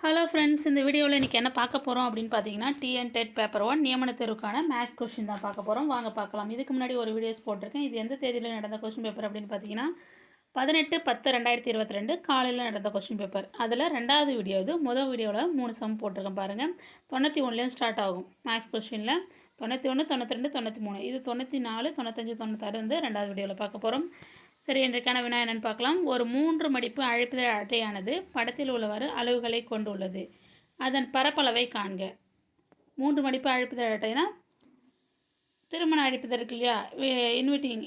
Hello friends, இந்த வீடியோவில் இன்றைக்கி என்ன பார்க்க போகிறோம் அப்படின்னு பார்த்தீங்கன்னா, டிஎன் டெட் பேப்பர் 1 நியமன தேர்வுக்கான மேத்ஸ் கொஸ்டின் தான் பார்க்க போகிறோம். வாங்க பார்க்கலாம். இதுக்கு முன்னாடி ஒரு வீடியோஸ் போட்டிருக்கேன். இது எந்த தேதியில் நடந்த கொஸ்டின் பேப்பர் அப்படின்னு பார்த்தீங்கன்னா 18/10/2022 காலையில் நடந்த கொஸ்டின் பேப்பர். அதில் ரெண்டாவது வீடியோ இது. முதல் வீடியோவில் 3 சம் போட்டிருக்கேன் பாருங்கள். 91லேயும் ஸ்டார்ட் ஆகும் மேத்ஸ் கொஸ்டினில். 91, 92, 93, இது 94, 95, 96 வந்து ரெண்டாவது வீடியோவில் பார்க்க போகிறோம். சரி, இன்றைக்கான வினா என்னென்னு பார்க்கலாம். ஒரு 3 மடிப்பு அழைப்பிதழ் அட்டையானது படத்தில் உள்ளவாறு அளவுகளை கொண்டுள்ளது. அதன் பரப்பளவை காண்க. 3 மடிப்பு அழைப்பிதழ் அட்டைனா திருமண அழைப்பிதழ் இருக்கு இல்லையா,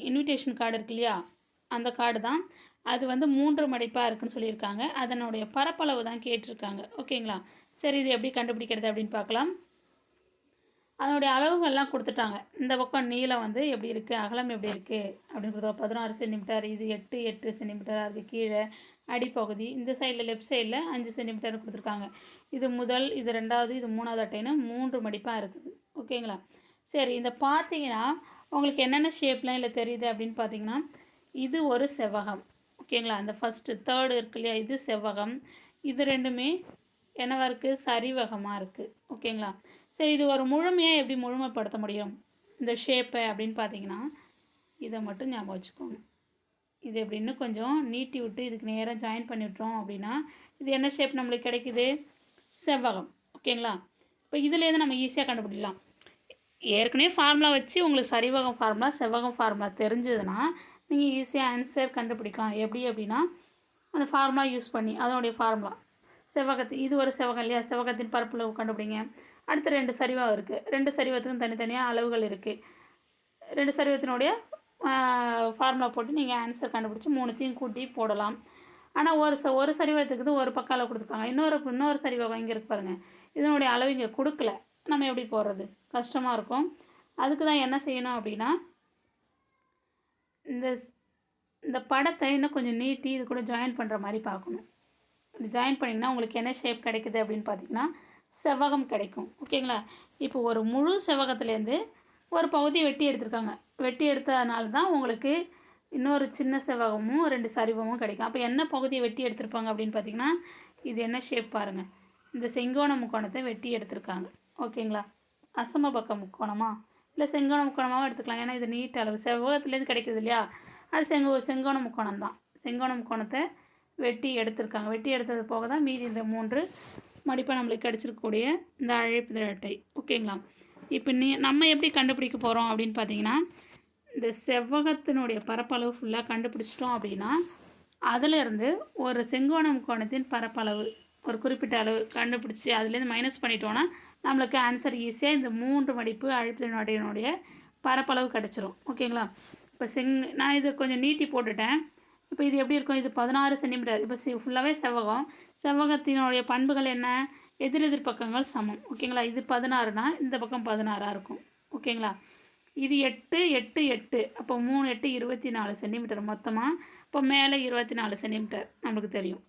இன்விடேஷன் கார்டு இருக்கு இல்லையா, அந்த கார்டு தான். அது வந்து 3 மடிப்பாக இருக்குன்னு சொல்லியிருக்காங்க. அதனுடைய பரப்பளவு தான் கேட்டிருக்காங்க. ஓகேங்களா. சரி, இது எப்படி கண்டுபிடிக்கிறது அப்படின்னு பார்க்கலாம். அதனுடைய அளவுகள்லாம் கொடுத்துட்டாங்க. இந்த பக்கம் நீளம் வந்து எப்படி இருக்குது, அகலம் எப்படி இருக்குது அப்படின்னு கொடுத்தா 16 சென்டிமீட்டர். இது 8 சென்டிமீட்டராக இருக்குது. கீழே அடிப்பகுதி இந்த சைடில் லெஃப்ட் சைடில் 5 சென்டிமீட்டர் கொடுத்துருக்காங்க. இது முதல், இது ரெண்டாவது, இது மூணாவது அட்டைன்னு 3 மடிப்பாக இருக்குது. ஓகேங்களா. சரி, இந்த பார்த்தீங்கன்னா உங்களுக்கு என்னென்ன ஷேப்லாம் இல்லை தெரியுது அப்படின்னு பார்த்தீங்கன்னா, இது ஒரு செவ்வகம். ஓகேங்களா. அந்த ஃபஸ்ட்டு தேர்டு இருக்கு இல்லையா, இது செவ்வகம். இது ரெண்டுமே என்னவா இருக்குது, சரிவகமாக இருக்குது. ஓகேங்களா. சரி, இது ஒரு முழுமையாக எப்படி முழுமைப்படுத்த முடியும் இந்த ஷேப்பை அப்படின்னு பார்த்தீங்கன்னா, இதை மட்டும் ஞாபகம் வச்சுக்கோங்க. இது எப்படின்னு கொஞ்சம் நீட்டி விட்டு இதுக்கு நேராக ஜாயின் பண்ணி விட்டோம் அப்படின்னா இது என்ன ஷேப் நம்மளுக்கு கிடைக்குது, செவ்வகம். ஓகேங்களா. இப்போ இதுலேருந்து நம்ம ஈஸியாக கண்டுபிடிக்கலாம். ஏற்கனவே ஃபார்முலா வச்சு உங்களுக்கு சரிவகம் ஃபார்முலா செவ்வகம் ஃபார்முலா தெரிஞ்சதுன்னா நீங்கள் ஈஸியாக ஆன்சர் கண்டுபிடிக்கலாம். எப்படி அப்படின்னா அந்த ஃபார்முலா யூஸ் பண்ணி அதனுடைய ஃபார்முலா இது ஒரு செவ்வகம் இல்லையா, செவ்வகத்தின் பரப்பளவு கண்டுபிடிங்க. அடுத்து 2 சரிவகம் இருக்குது. 2 சரிவகத்துக்கும் தனித்தனியாக அளவுகள் இருக்குது. 2 சரிவகத்தினுடைய ஃபார்முலா போட்டு நீங்கள் ஆன்சர் கண்டுபிடிச்சி 3த்தையும் கூட்டி போடலாம். ஆனால் ஒரு சரிவகத்துக்கு ஒரு பக்கம் அளவு கொடுத்துருக்காங்க. இன்னொரு சரிவகம் இங்கே இருக்கு பாருங்கள், இதனுடைய அளவு இங்கே கொடுக்கல. நம்ம எப்படி போடுறது, கஷ்டமாக இருக்கும். அதுக்கு தான் என்ன செய்யணும் அப்படின்னா, இந்த படத்தை இன்னும் கொஞ்சம் நீட்டி இது கூட ஜாயின் பண்ணுற மாதிரி பார்க்கணும். ஜாயின் பண்ணிங்கன்னா உங்களுக்கு என்ன ஷேப் கிடைக்குது அப்படின்னு பார்த்தீங்கன்னா செவ்வகம் கிடைக்கும். ஓகேங்களா. இப்போ ஒரு முழு செவ்வகத்துலேருந்து ஒரு பகுதியை வெட்டி எடுத்திருக்காங்க. வெட்டி எடுத்ததுனால தான் உங்களுக்கு இன்னொரு சின்ன செவ்வகமும் 2 சரிவமும் கிடைக்கும். அப்போ என்ன பகுதியை வெட்டி எடுத்திருப்பாங்க அப்படின்னு பார்த்தீங்கன்னா, இது என்ன ஷேப் பாருங்கள், இந்த செங்கோண முக்கோணத்தை வெட்டி எடுத்திருக்காங்க. ஓகேங்களா. அசம பக்க முக்கோணமா இல்லை செங்கோண முக்கோணமாகவும் எடுத்துக்கலாம். ஏன்னா இது நீட் அளவு செவ்வகத்துலேருந்து கிடைக்கிது இல்லையா, அது செங்கோண முக்கோணம் தான். செங்கோண முக்கோணத்தை வெட்டி எடுத்திருக்காங்க. வெட்டி எடுத்தது போக தான் மீதி இந்த 3 மடிப்பை நம்மளுக்கு கிடச்சிருக்கக்கூடிய இந்த அழைப்பிதழ் அட்டை. ஓகேங்களா. இப்போ நம்ம எப்படி கண்டுபிடிக்க போகிறோம் அப்படின்னு பார்த்தீங்கன்னா, இந்த செவ்வகத்தினுடைய பரப்பளவு ஃபுல்லாக கண்டுபிடிச்சிட்டோம் அப்படின்னா அதிலேருந்து ஒரு செங்கோண முக்கோணத்தின் பரப்பளவு ஒரு குறிப்பிட்ட அளவு கண்டுபிடிச்சி அதுலேருந்து மைனஸ் பண்ணிட்டோன்னா நம்மளுக்கு ஆன்சர் ஈஸியாக இந்த 3 மடிப்பு அழைப்பிதழ் அட்டையினுடைய பரப்பளவு கிடச்சிரும். ஓகேங்களா. இப்போ நான் இதை கொஞ்சம் நீட்டி போட்டுட்டேன். இப்போ இது எப்படி இருக்கும், இது 16 சென்டிமீட்டர். இப்போ ஃபுல்லாகவே செவ்வகம். செவ்வகத்தினுடைய பண்புகள் என்ன, எதிரெதிர் பக்கங்கள் சமம். ஓகேங்களா. இது 16னா இந்த பக்கம் 16ஆக இருக்கும். ஓகேங்களா. இது 8, 8, 8. அப்போ 3, 8, 24 சென்டிமீட்டர் மொத்தமாக. இப்போ மேலே 24 சென்டிமீட்டர் நம்மளுக்கு தெரியும்.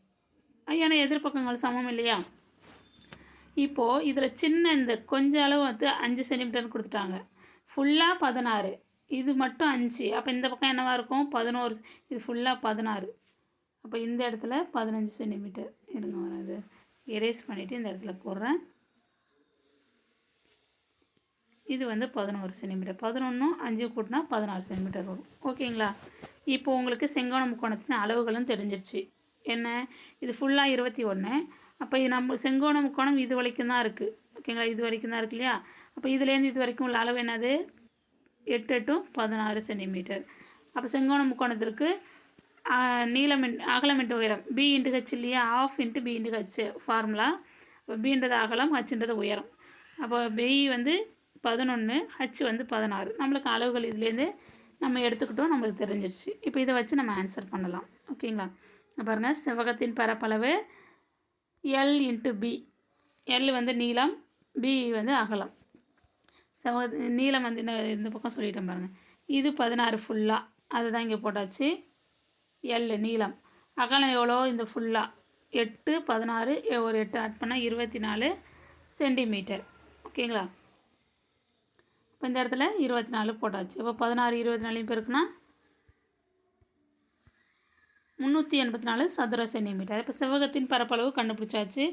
ஏன்னா எதிர்பக்கங்கள் சமம் இல்லையா. இப்போது இதில் சின்ன இந்த கொஞ்சம் அளவு வந்து 5 சென்டிமீட்டர்னு கொடுத்துட்டாங்க. ஃபுல்லாக 16, இது மட்டும் 5. அப்போ இந்த பக்கம் என்னவாக இருக்கும், 11. இது ஃபுல்லாக 16. அப்போ இந்த இடத்துல 15 சென்டிமீட்டர் இருங்க வராது, எரேஸ் பண்ணிவிட்டு இந்த இடத்துல போடுறேன். இது வந்து 11 சென்டிமீட்டர். 11 5 கூட்டினா 16 சென்டிமீட்டர் வரும். ஓகேங்களா. இப்போ உங்களுக்கு செங்கோண முக்கோணத்தின் அளவுகளும் தெரிஞ்சிருச்சு. என்ன, இது ஃபுல்லாக 21. அப்போ இது நம்ம செங்கோண முக்கோணம் இது வரைக்கும் தான் இருக்குது. ஓகேங்களா. இது வரைக்கும் தான் இருக்கு இல்லையா. அப்போ இதுலேருந்து இது வரைக்கும் உள்ள அளவு என்னது, 8 to 16 சென்டிமீட்டர். அப்போ செங்கோண முக்கோணத்திற்கு நீளம் அகலம் இன்ட்டு உயரம் பி இன்ட்டு ஹெச் இல்லையா, ½ into B into H formula. இப்போ பின்றது அகலம், ஹச்ன்றது உயரம். அப்போ பி வந்து 11, ஹச் வந்து 16. நம்மளுக்கு அளவுகள் இதுலேருந்து நம்ம எடுத்துக்கிட்டோம், நம்மளுக்கு தெரிஞ்சிருச்சு. இப்போ இதை வச்சு நம்ம ஆன்சர் பண்ணலாம். ஓகேங்களா. பாருங்கள், செவ்வகத்தின் பரப்பளவு எல் இன்ட்டு பி. எல் வந்து நீளம், பி வந்து அகலம். நீளம் வந்து இந்த பக்கம் சொல்லிட்டேன் பாருங்கள். இது 16 ஃபுல்லாக, அதுதான் இங்கே போட்டாச்சு. எல் நீளம். அகலம் எவ்வளோ, இந்த ஃபுல்லாக 8, 16, ஒரு 8 ஆட் பண்ணால் 24 சென்டிமீட்டர். ஓகேங்களா. இப்போ இந்த இடத்துல 24 போட்டாச்சு. இப்போ 16 24 பேருக்குன்னா 384 சதுர சென்டிமீட்டர். இப்போ செவ்வகத்தின் பரப்பளவு கண்டுபிடிச்சாச்சு.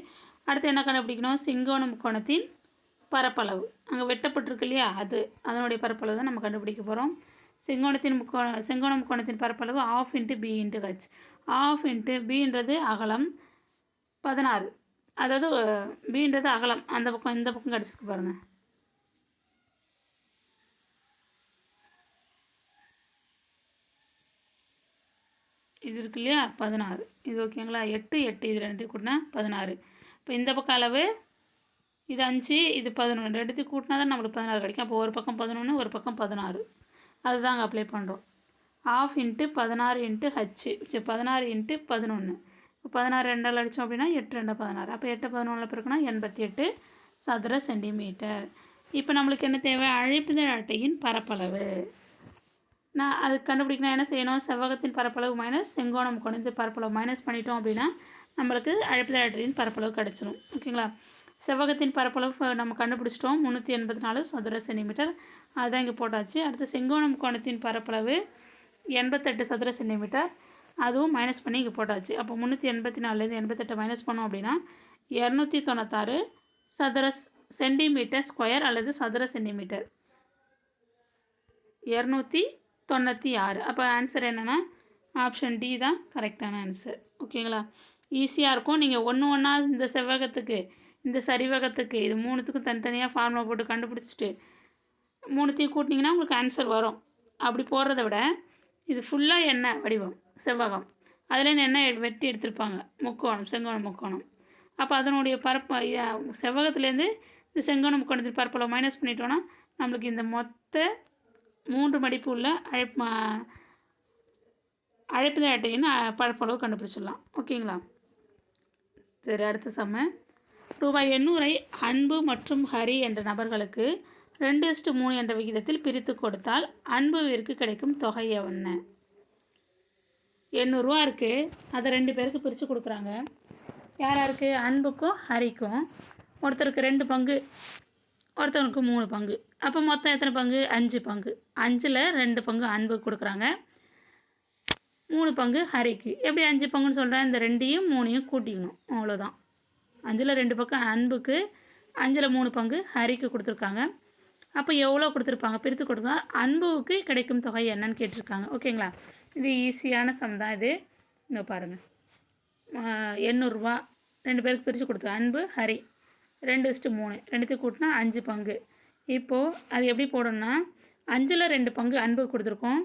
அடுத்து என்ன கண்டுபிடிக்கணும்? செங்கோண முக்கோணத்தின் பரப்பளவு. அங்கே வெட்டப்பட்டிருக்கு இல்லையா, அதனுடைய பரப்பளவு தான் நம்ம கண்டுபிடிக்க போகிறோம். செங்கோண முக்கோணத்தின் பரப்பளவு ½ × b × h. ½ × bன்றது அகலம் 16, அதாவது bன்றது அகலம். அந்த பக்கம் இந்த பக்கம் கிடச்சிருக்கு பாருங்கள். இது இருக்கு இல்லையா, 16. இது ஓகேங்களா? 8 இது 2 கூட்டினா 16. இப்போ இந்த பக்கம் அளவு இது 5, இது 11, ரெண்டுத்தையும் கூட்டினா தான் நம்மளுக்கு 16 கிடைக்கும். அப்போ ஒரு பக்கம் 11, ஒரு பக்கம் 16. அதுதாங்க அப்ளை பண்ணுறோம். ½ × 16 × h. 16 × 11. இப்போ 16 2ஆல் அடித்தோம் அப்படின்னா 8 2 16. அப்போ 8 11 பிறகுனா 88 சதுர சென்டிமீட்டர். இப்போ நம்மளுக்கு என்ன தேவை? அழைப்பிதழ் அட்டையின் பரப்பளவு. நான் அது கண்டுபிடிக்கணும். என்ன செய்யணும்? செவ்வகத்தின் பரப்பளவு மைனஸ் செங்கோண முக்கோணத்தின் பரப்பளவு மைனஸ் பண்ணிட்டோம் அப்படின்னா நம்மளுக்கு அழைப்பிதழ் அட்டையின் பரப்பளவு கிடச்சிடும். ஓகேங்களா? செவ்வகத்தின் பரப்பளவு நம்ம கண்டுபிடிச்சிட்டோம், 384 சதுர சென்டிமீட்டர். அதுதான் இங்கே போட்டாச்சு. அடுத்து செங்கோண முக்கோணத்தின் பரப்பளவு 88 சதுர சென்டிமீட்டர். அதுவும் மைனஸ் பண்ணி இங்கே போட்டாச்சு. அப்போ 384லேருந்து 88 மைனஸ் பண்ணோம் அப்படின்னா 296 சதுர சென்டிமீட்டர் ஸ்கொயர் அல்லது சதுர சென்டிமீட்டர். 296. அப்போ ஆன்சர் என்னென்னா ஆப்ஷன் டி தான் கரெக்டான ஆன்சர். ஓகேங்களா? ஈஸியாக இருக்கும். நீங்கள் ஒன்று ஒன்றா இந்த செவ்வகத்துக்கு, இந்த சரிவகத்துக்கு, இது 3த்துக்கும் தனித்தனியாக ஃபார்முலா போட்டு கண்டுபிடிச்சிட்டு 3த்தையும் கூட்டினீங்கன்னா உங்களுக்கு ஆன்சர் வரும். அப்படி போடுறத விட இது ஃபுல்லாக என்ன வடிவம்? செவ்வகம். அதுலேருந்து என்ன வெட்டி எடுத்திருப்பாங்க? முக்கோணம், செங்கோண முக்கோணம். அப்போ அதனுடைய செவ்வகத்துலேருந்து இந்த செங்கோண முக்கோணத்தின் பரப்பளவு மைனஸ் பண்ணிட்டோன்னா நம்மளுக்கு இந்த மொத்த 3 மடிப்பு உள்ள அழைப்பிதழ் அட்டையின் பரப்பளவு கண்டுபிடிச்சிடலாம். ஓகேங்களா? சரி, அடுத்த சம. ரூபாய் 800 அன்பு மற்றும் ஹரி என்ற நபர்களுக்கு 2:3 என்ற விகிதத்தில் பிரித்து கொடுத்தால் அன்புவிற்கு கிடைக்கும் தொகை என்ன? 800 ரூபா இருக்குது, அதை 2 பேருக்கு பிரித்து கொடுக்குறாங்க. யாராருக்கு? அன்புக்கும் ஹரிக்கும். ஒருத்தருக்கு 2 பங்கு, ஒருத்தவனுக்கு 3 பங்கு. அப்போ மொத்தம் எத்தனை பங்கு? 5 பங்கு. 5ல் 2 பங்கு அன்புக்கு கொடுக்குறாங்க, 3 பங்கு ஹரிக்கு. எப்படி 5 பங்குன்னு சொல்கிறேன்? இந்த 2யும் 3யும் கூட்டிக்கணும், அவ்வளோதான். 5ல் 2 பக்கம் அன்புக்கு, 5ல் 3 பங்கு ஹரிக்கு கொடுத்துருக்காங்க. அப்போ எவ்வளோ கொடுத்துருப்பாங்க? பிரித்து கொடுங்க. அன்புக்கு கிடைக்கும் தொகை என்னன்னு கேட்டிருக்காங்க. ஓகேங்களா? இது ஈஸியான சம் தான் இது. இங்கே பாருங்கள், 800 ரூபா 2 பேருக்கு பிரித்து கொடுத்து அன்பு ஹரி 2:3, 2த்தையும் கூட்டினா 5 பங்கு. இப்போது அது எப்படி போடணும்னா 5ல் 2 பங்கு அன்புக்கு கொடுத்துருக்கோம்,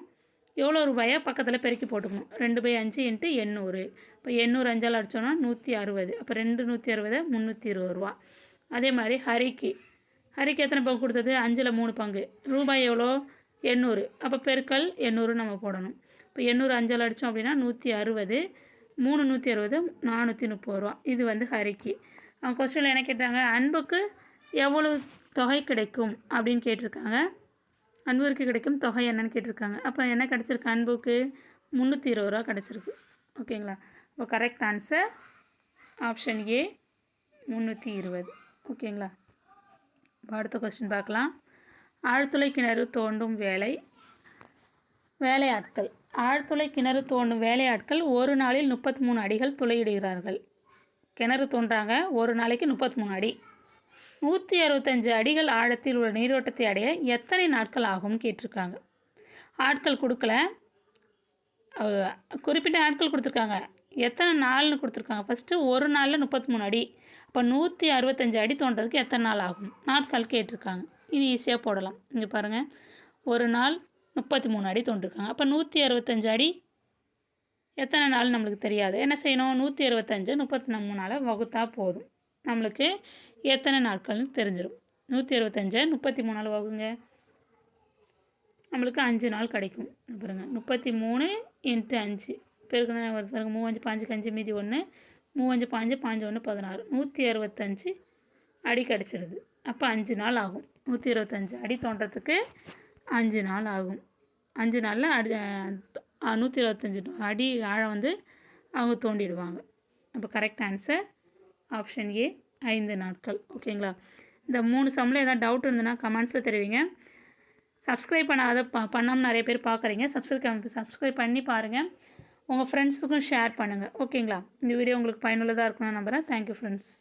எவ்வளோ ரூபாயை பக்கத்தில் பெருக்கி போட்டுக்கணும். 2/5 × 800. இப்போ 800 5ஆல் அடித்தோன்னா 160. அப்போ 2 160 320 ரூபா. அதே மாதிரி ஹரிக்கு எத்தனை பங்கு கொடுத்தது? 5ல் 3 பங்கு. ரூபாய் எவ்வளோ? 800. அப்போ பெருக்கல் 800 நம்ம போடணும். இப்போ 800 5ஆல் அடித்தோம் அப்படின்னா 160, 3 160 430 ரூபா. இது வந்து ஹரிக்கு. அவங்க கொஸ்டினில் என்ன கேட்டாங்க? அன்புக்கு எவ்வளோ தொகை கிடைக்கும் அப்படின்னு கேட்டிருக்காங்க. அன்புக்கு கிடைக்கும் தொகை என்னன்னு கேட்டிருக்காங்க. அப்போ என்ன கிடச்சிருக்கு? அன்புக்கு 320 ரூபா கிடச்சிருக்கு. ஓகேங்களா? இப்போ கரெக்ட் ஆன்சர் ஆப்ஷன் ஏ 320. ஓகேங்களா? இப்போ அடுத்த கொஸ்டின் பார்க்கலாம். ஆழ்துளை கிணறு தோண்டும் வேலையாட்கள். ஆழ்துளை கிணறு தோண்டும் வேலையாட்கள் ஒரு நாளில் 33 அடிகள் துளையிடுகிறார்கள். கிணறு தோன்றாங்க, ஒரு நாளைக்கு 33 அடி. 165 அடிகள் ஆழத்தில் உள்ள நீரோட்டத்தை அடைய எத்தனை நாட்கள் ஆகும்னு கேட்டிருக்காங்க. ஆட்கள் கொடுக்கல, குறிப்பிட்ட ஆட்கள் கொடுத்துருக்காங்க, எத்தனை நாள்னு கொடுத்துருக்காங்க. ஃபஸ்ட்டு ஒரு நாளில் 33 அடி. அப்போ 165 அடி தோன்றதுக்கு எத்தனை நாள் ஆகும்? நாட்கள் கேட்டிருக்காங்க. இது ஈஸியாக போடலாம். இங்கே பாருங்கள், ஒரு நாள் 33 அடி தோன்றிருக்காங்க. அப்போ 165 அடி எத்தனை நாள் நம்மளுக்கு தெரியாது. என்ன செய்யணும்? 165 33ஆல் வகுத்தா போதும், நம்மளுக்கு எத்தனை நாட்கள்னு தெரிஞ்சிடும். 165 33ஆல் வகுங்க, நம்மளுக்கு 5 நாள் கிடைக்கும். பாருங்க, 33 × 5 பெருக்குனா பாருங்க, 3 5 5 5 மீதி 1, 3 5 5 1 16, 165 அடி கிடச்சிடுது. அப்போ 5 நாள் ஆகும். 125 அடி தோன்றதுக்கு 5 நாள் ஆகும். 5 நாளில் 125 அடி ஆழம் வந்து அவங்க தோண்டிடுவாங்க. அப்போ கரெக்ட் ஆன்சர் ஆப்ஷன் ஏ 5 நாட்கள். ஓகேங்களா? இந்த 3 சம்மில் ஏதாவது டவுட் இருந்ததுன்னா கமெண்ட்ஸில் தெரிவிங்க. சப்ஸ்கிரைப் பண்ணாமல் நிறைய பேர் பார்க்குறீங்க. சப்ஸ்கிரைப் பண்ணி பாருங்கள், உங்கள் ஃப்ரெண்ட்ஸுக்கும் ஷேர் பண்ணுங்கள். ஓகேங்களா? இந்த வீடியோ உங்களுக்கு பயனுள்ளதாக இருக்கணும்னு நம்புகிறேன். Thank you friends.